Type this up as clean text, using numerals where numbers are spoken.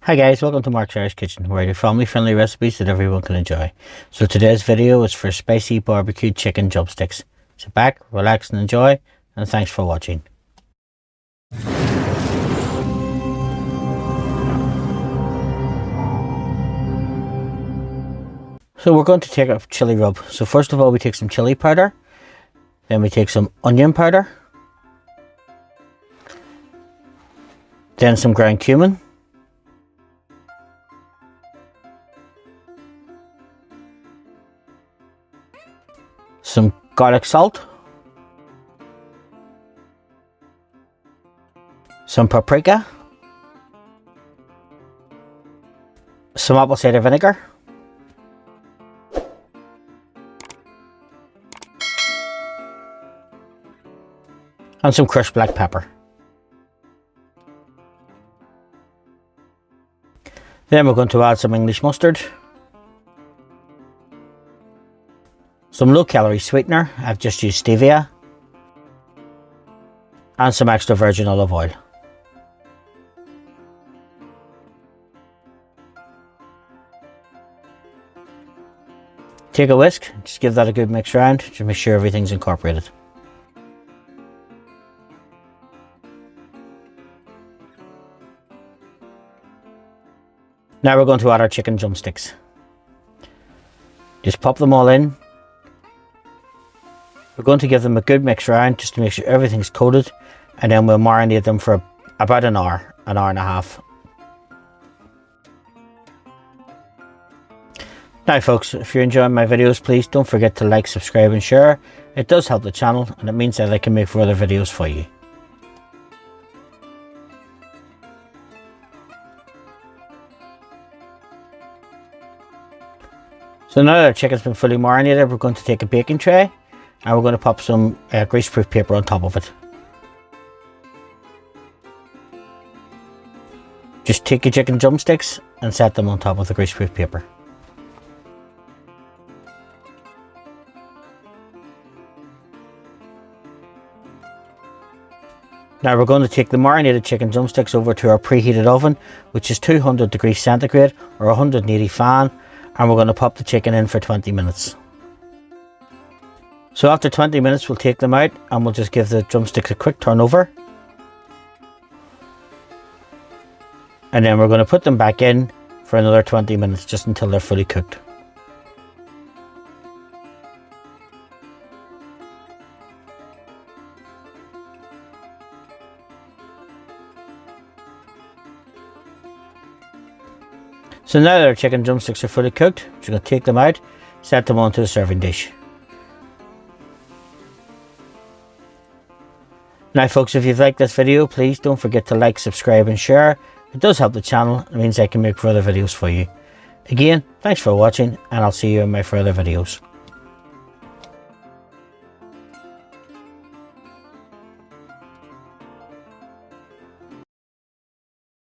Hi guys, welcome to Mark's Irish Kitchen, where I do family friendly recipes that everyone can enjoy. So today's video is for spicy barbecue chicken drumsticks. Sit back, relax and enjoy, and thanks for watching. So we're going to take a chili rub. So first of all we take some chili powder, then we take some onion powder, then some ground cumin, some garlic salt, some paprika, some apple cider vinegar, and some crushed black pepper. Then we're going to add some English mustard, some low calorie sweetener, I've just used stevia, and some extra virgin olive oil. Take a whisk, just give that a good mix around to make sure everything's incorporated. Now we're going to add our chicken drumsticks. Just pop them all in. We're going to give them a good mix around just to make sure everything's coated, and then we'll marinate them for about an hour and a half. Now folks, if you're enjoying my videos, please don't forget to like, subscribe and share. It does help the channel and it means that I can make further videos for you. So now that our chicken's been fully marinated, we're going to take a baking tray and we're going to pop some greaseproof paper on top of it. Just take your chicken drumsticks and set them on top of the greaseproof paper. Now we're going to take the marinated chicken drumsticks over to our preheated oven, which is 200 degrees centigrade or 180 fan, and we're going to pop the chicken in for 20 minutes. So after 20 minutes we'll take them out and we'll just give the drumsticks a quick turn over. And then we're going to put them back in for another 20 minutes just until they're fully cooked. So now that our chicken drumsticks are fully cooked, we're going to take them out, set them onto a serving dish. Now folks, if you've liked this video, please don't forget to like, subscribe and share. It does help the channel, it means I can make further videos for you. Again, thanks for watching and I'll see you in my further videos.